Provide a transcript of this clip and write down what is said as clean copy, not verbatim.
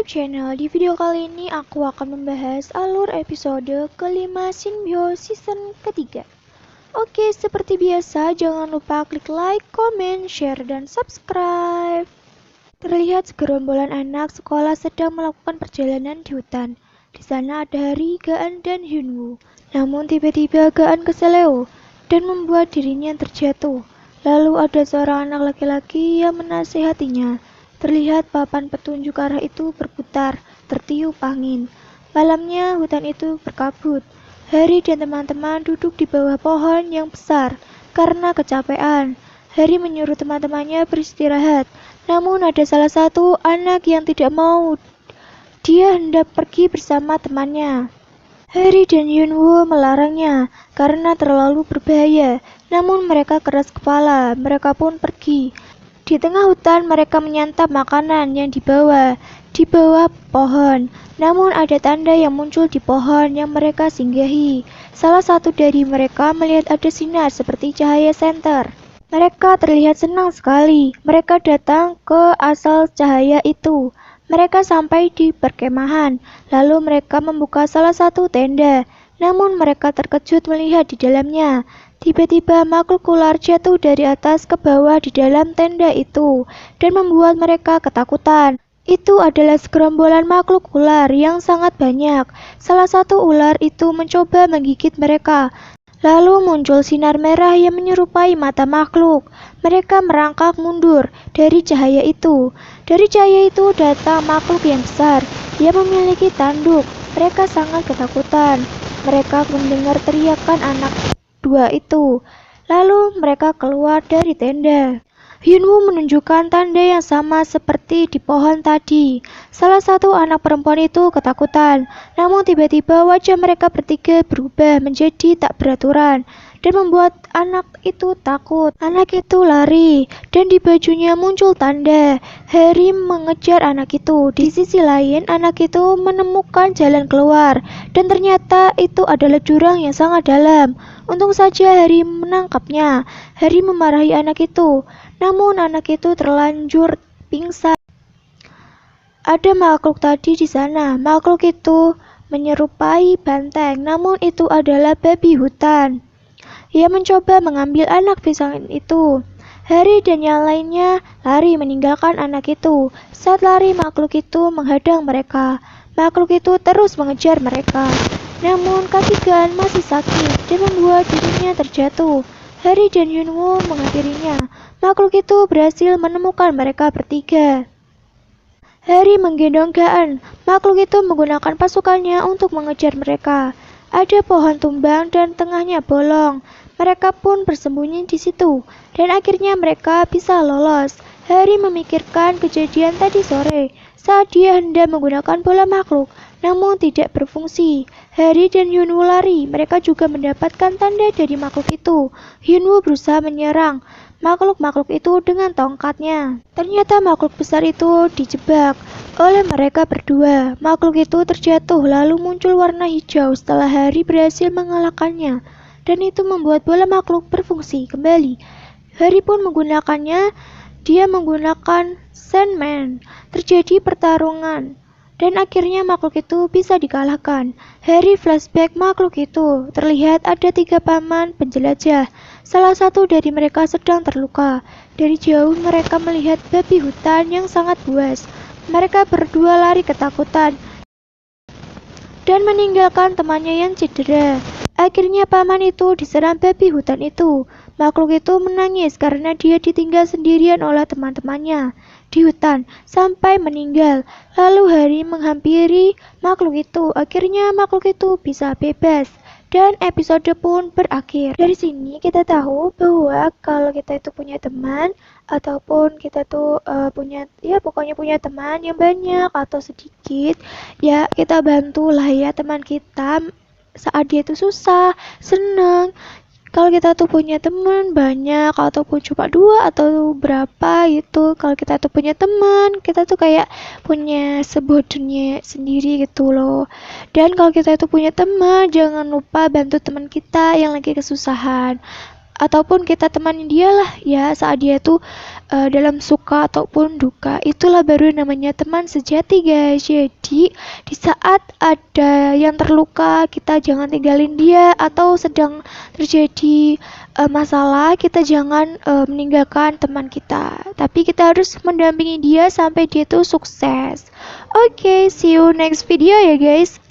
YouTube channel. Di video kali ini aku akan membahas alur episode kelima Shinbyo season ketiga. Oke, seperti biasa jangan lupa klik like, comment, share, dan subscribe. Terlihat segerombolan anak sekolah sedang melakukan perjalanan di hutan. Di sana ada Hari, Gaan, dan Hyunwoo. Namun tiba-tiba Gaan keseleo dan membuat dirinya terjatuh. Lalu ada seorang anak laki-laki yang menasihatinya. Terlihat papan petunjuk arah itu berputar, tertiup angin. Malamnya hutan itu berkabut. Hari dan teman-teman duduk di bawah pohon yang besar karena kecapean. Hari menyuruh teman-temannya beristirahat. Namun ada salah satu anak yang tidak mau. Dia hendak pergi bersama temannya. Hari dan Hyunwoo melarangnya karena terlalu berbahaya. Namun mereka keras kepala. Mereka pun pergi. Di tengah hutan mereka menyantap makanan yang dibawa di bawah pohon. Namun ada tanda yang muncul di pohon yang mereka singgahi. Salah satu dari mereka melihat ada sinar seperti cahaya senter. Mereka terlihat senang sekali. Mereka datang ke asal cahaya itu. Mereka sampai di perkemahan. Lalu mereka membuka salah satu tenda. Namun mereka terkejut melihat di dalamnya. Tiba-tiba makhluk ular jatuh dari atas ke bawah di dalam tenda itu dan membuat mereka ketakutan. Itu adalah segerombolan makhluk ular yang sangat banyak. Salah satu ular itu mencoba menggigit mereka. Lalu muncul sinar merah yang menyerupai mata makhluk. Mereka merangkak mundur dari cahaya itu. Dari cahaya itu datang makhluk yang besar. Dia memiliki tanduk. Mereka sangat ketakutan. Mereka mendengar teriakan anak dua itu. Lalu mereka keluar dari tenda. Hyunwoo menunjukkan tanda yang sama seperti di pohon tadi. Salah satu anak perempuan itu ketakutan. Namun tiba-tiba wajah mereka bertiga berubah menjadi tak beraturan dan membuat anak itu takut. Anak itu lari dan di bajunya muncul tanda. Harry mengejar anak itu. Di sisi lain, anak itu menemukan jalan keluar dan ternyata itu adalah jurang yang sangat dalam. Untung saja Harry menangkapnya. Harry memarahi anak itu, namun anak itu terlanjur pingsan. Ada makhluk tadi di sana. Makhluk itu menyerupai banteng, namun itu adalah babi hutan. Ia mencoba mengambil anak pisang itu. Harry dan yang lainnya lari meninggalkan anak itu. Saat lari, makhluk itu menghadang mereka. Makhluk itu terus mengejar mereka. Namun kaki Gaan masih sakit dan membuat dirinya terjatuh. Harry dan Hyunwoo mengakhirinya. Makhluk itu berhasil menemukan mereka bertiga. Harry menggendong Gaan. Makhluk itu menggunakan pasukannya untuk mengejar mereka. Ada pohon tumbang dan tengahnya bolong. Mereka pun bersembunyi di situ, dan akhirnya mereka bisa lolos. Harry memikirkan kejadian tadi sore, saat dia hendak menggunakan bola makhluk, namun tidak berfungsi. Harry dan Hyunwoo lari, mereka juga mendapatkan tanda dari makhluk itu. Hyunwoo berusaha menyerang makhluk-makhluk itu dengan tongkatnya. Ternyata makhluk besar itu dijebak oleh mereka berdua. Makhluk itu terjatuh lalu muncul warna hijau setelah Harry berhasil mengalahkannya. Dan itu membuat bola makhluk berfungsi kembali. Harry pun menggunakannya. Dia menggunakan Sandman. Terjadi pertarungan. Dan akhirnya makhluk itu bisa dikalahkan. Harry flashback makhluk itu. Terlihat ada 3 paman penjelajah. Salah satu dari mereka sedang terluka. Dari jauh mereka melihat babi hutan yang sangat buas. Mereka berdua lari ketakutan dan meninggalkan temannya yang cedera. Akhirnya paman itu diserang babi hutan itu. Makhluk itu menangis karena dia ditinggal sendirian oleh teman-temannya di hutan sampai meninggal. Lalu Harry menghampiri makhluk itu. Akhirnya makhluk itu bisa bebas. Dan episode pun berakhir. Dari sini kita tahu bahwa kalau kita itu punya teman ataupun kita tuh pokoknya punya teman yang banyak atau sedikit, ya kita bantulah ya teman kita saat dia tuh susah, senang. Kalau kita tuh punya teman banyak ataupun cuma 2 atau berapa gitu, kalau kita tuh punya teman, kita tuh kayak punya sebuah dunia sendiri gitu loh. Dan kalau kita tuh punya teman, jangan lupa bantu teman kita yang lagi kesusahan. ataupun kita temani dia lah ya saat dia tuh dalam suka ataupun duka. Itulah baru namanya teman sejati guys. Jadi di saat ada yang terluka kita jangan tinggalin dia, atau sedang terjadi masalah kita jangan meninggalkan teman kita, tapi kita harus mendampingi dia sampai dia tuh sukses. Oke, see you next video ya guys.